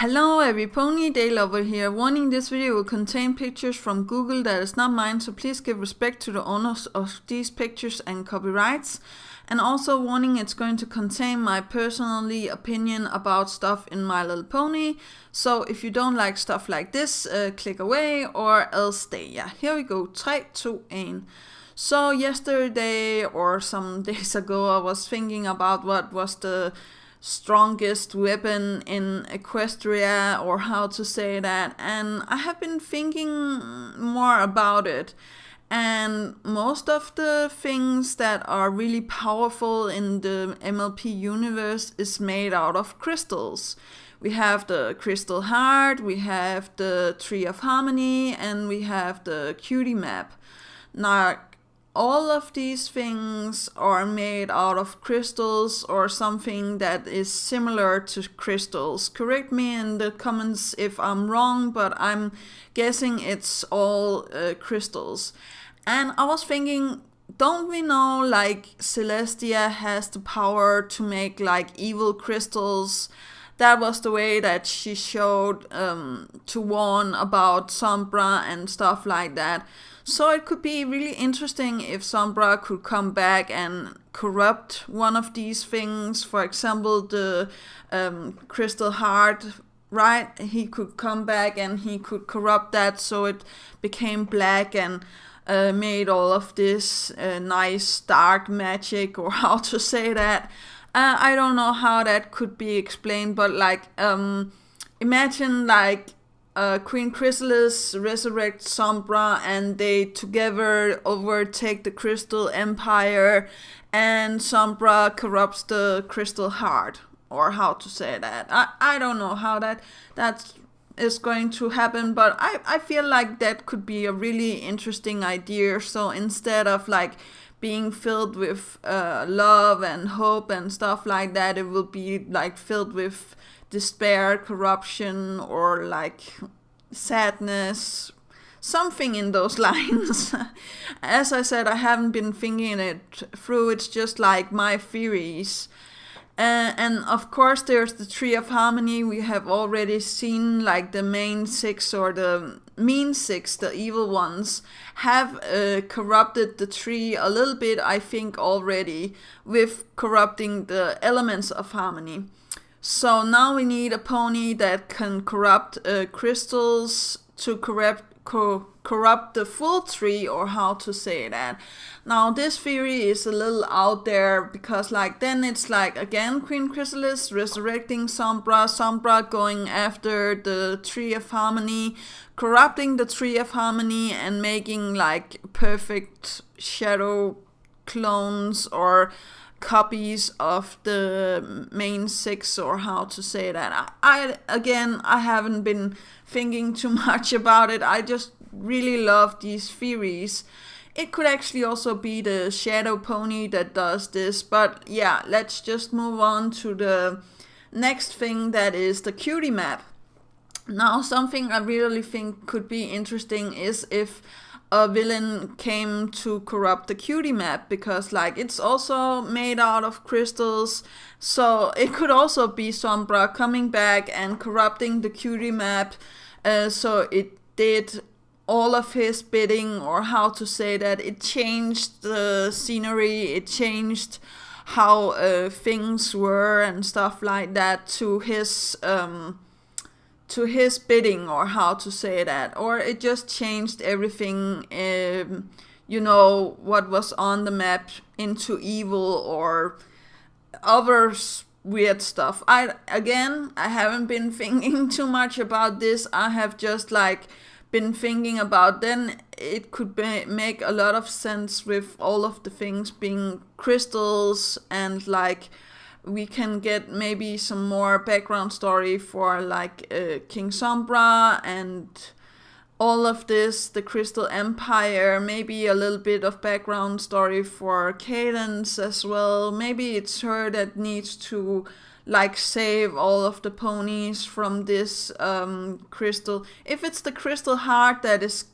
Hello every pony, day lover here. Warning, this video will contain pictures from Google that is not mine, so please give respect to the owners of these pictures and copyrights. And also warning, it's going to contain my personally opinion about stuff in My Little Pony. So if you don't like stuff like this, click away or else stay. Yeah, here we go. 3, 2, 1. So yesterday or some days ago I was thinking about what was the strongest weapon in Equestria, or how to say that, and I have been thinking more about it, and most of the things that are really powerful in the MLP universe is made out of crystals. We have the Crystal Heart, we have the Tree of Harmony, and we have the Cutie Map. Now all of these things are made out of crystals or something that is similar to crystals. Correct me in the comments if I'm wrong, but I'm guessing it's all crystals. And I was thinking, don't we know like Celestia has the power to make like evil crystals? That was the way that she showed to warn about Sombra and stuff like that. So it could be really interesting if Sombra could come back and corrupt one of these things. For example, the Crystal Heart, right? He could come back and he could corrupt that so it became black and made all of this nice dark magic, or how to say that. I don't know how that could be explained, but like imagine like Queen Chrysalis resurrects Sombra and they together overtake the Crystal Empire, and Sombra corrupts the Crystal Heart, or how to say that. I don't know how that is going to happen, but I feel like that could be a really interesting idea. So instead of like being filled with love and hope and stuff like that, it will be like filled with despair, corruption, or like sadness, something in those lines. As I said, I haven't been thinking it through, it's just like my theories. And of course there's the Tree of Harmony. We have already seen like the main 6 or the mean 6, the evil ones, have corrupted the tree a little bit, I think already, with corrupting the elements of harmony. So now we need a pony that can corrupt crystals to corrupt the full tree, or how to say that. Now this theory is a little out there, because like then it's like again Queen Chrysalis resurrecting Sombra, Sombra going after the Tree of Harmony, corrupting the Tree of Harmony and making like perfect shadow clones or copies of the main 6, or how to say that. I haven't been thinking too much about it. I just really love these theories. It could actually also be the Shadow Pony that does this, but yeah, let's just move on to the next thing, that is the Cutie Map. Now something I really think could be interesting is if a villain came to corrupt the Cutie Map, because like it's also made out of crystals, so it could also be Sombra coming back and corrupting the Cutie Map, so it did all of his bidding, or how to say that. It changed the scenery, it changed how things were and stuff like that to his bidding, or how to say that. Or it just changed everything, you know, what was on the map into evil or other weird stuff. I haven't been thinking too much about this. I have just like been thinking about, then it could make a lot of sense with all of the things being crystals, and like we can get maybe some more background story for like King Sombra and all of this, the Crystal Empire, maybe a little bit of background story for Cadence as well. Maybe it's her that needs to like save all of the ponies from this crystal. If it's the Crystal Heart that is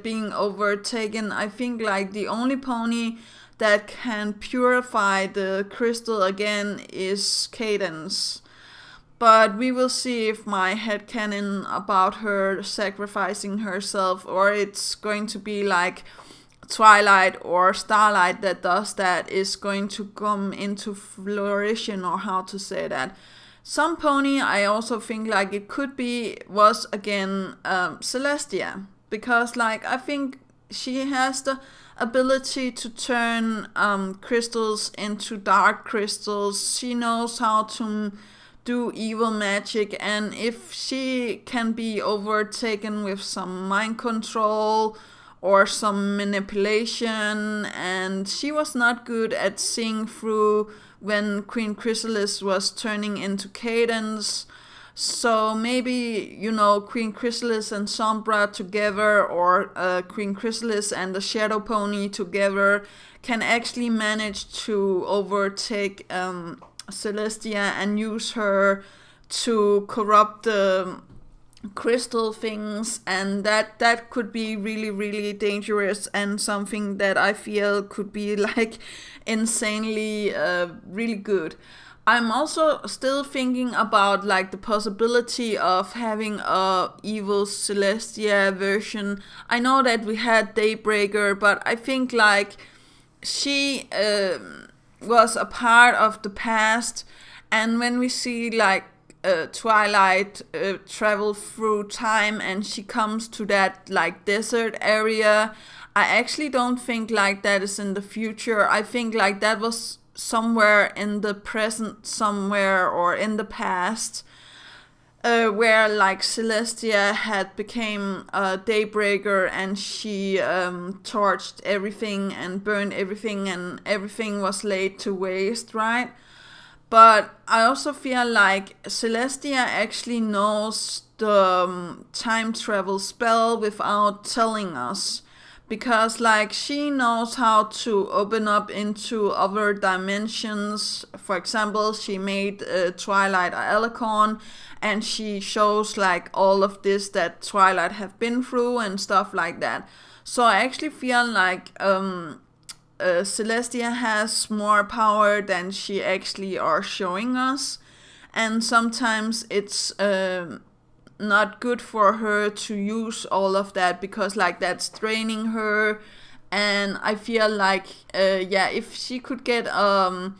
being overtaken, I think like the only pony that can purify the crystal again is Cadence. But we will see if my headcanon about her sacrificing herself, or it's going to be like Twilight or Starlight that does that, is going to come into flourishing, or how to say that. Some pony I also think like it could be was again Celestia, because like I think she has the ability to turn crystals into dark crystals. She knows how to do evil magic, and if she can be overtaken with some mind control or some manipulation, and she was not good at seeing through when Queen Chrysalis was turning into Cadence. So maybe, you know, Queen Chrysalis and Sombra together, or Queen Chrysalis and the Shadow Pony together, can actually manage to overtake Celestia and use her to corrupt the crystal things, and that could be really dangerous, and something that I feel could be like insanely really good. I'm also still thinking about like the possibility of having a evil Celestia version. I know that we had Daybreaker, but I think like she was a part of the past, and when we see like Twilight travel through time and she comes to that like desert area, I actually don't think like that is in the future. I think like that was somewhere in the present somewhere, or in the past, where like Celestia had became a Daybreaker, and she torched everything and burned everything, and everything was laid to waste, right? But I also feel like Celestia actually knows the time travel spell without telling us. Because like she knows how to open up into other dimensions. For example, she made Twilight a Alicorn, and she shows like all of this that Twilight have been through and stuff like that. So I actually feel like Celestia has more power than she actually are showing us, and sometimes it's not good for her to use all of that, because like that's draining her. And I feel like if she could get a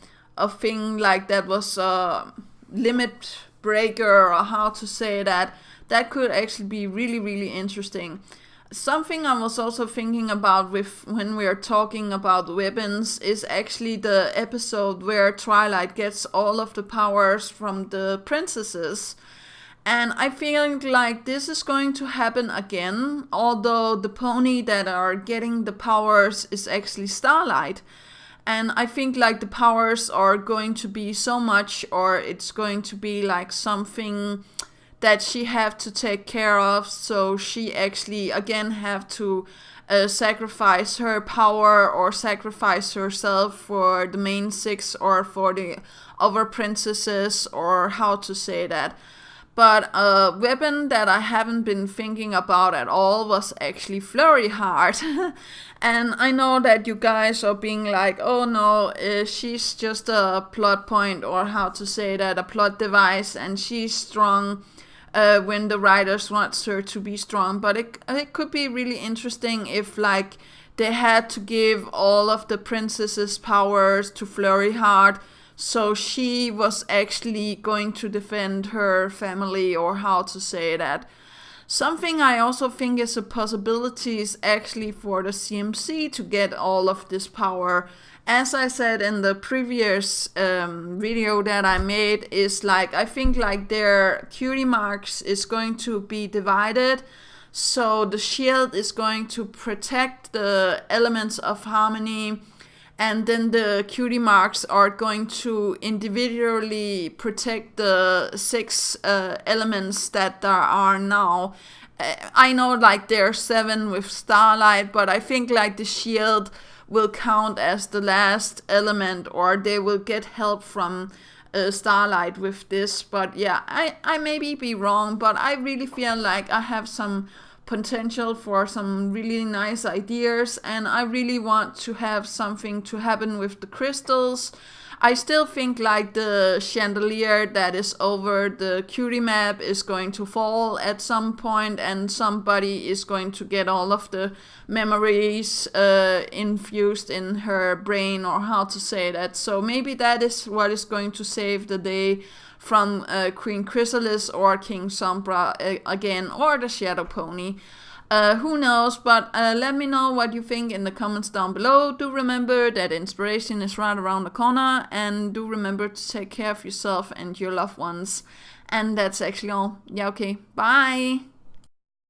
thing like that was a limit breaker, or how to say that, that could actually be really interesting. Something I was also thinking about with when we are talking about weapons is actually the episode where Twilight gets all of the powers from the princesses. And I feel like this is going to happen again, although the pony that are getting the powers is actually Starlight. And I think like the powers are going to be so much, or it's going to be like something that she have to take care of, so she actually again have to sacrifice her power or sacrifice herself for the main six or for the other princesses, or how to say that. But a weapon that I haven't been thinking about at all was actually Flurry Heart. And I know that you guys are being like, oh no, she's just a plot point, or how to say that, a plot device, and she's strong when the writers wants her to be strong. But it could be really interesting if like they had to give all of the princesses powers to Flurry Heart, so she was actually going to defend her family, or how to say that. Something I also think is a possibility is actually for the CMC to get all of this power. As I said in the previous video that I made, is like I think like their cutie marks is going to be divided. So the shield is going to protect the elements of harmony, and then the cutie marks are going to individually protect the 6 elements that there are now. I know like there are 7 with Starlight, but I think like the shield will count as the last element, or they will get help from Starlight with this. But yeah, I maybe be wrong, but I really feel like I have some potential for some really nice ideas, and I really want to have something to happen with the crystals. I still think like the chandelier that is over the Cutie Map is going to fall at some point, and somebody is going to get all of the memories infused in her brain, or how to say that. So maybe that is what is going to save the day from Queen Chrysalis or King Sombra again, or the Shadow Pony. Who knows, but let me know what you think in the comments down below. Do remember that inspiration is right around the corner, and do remember to take care of yourself and your loved ones. And that's actually all. Yeah, okay, bye!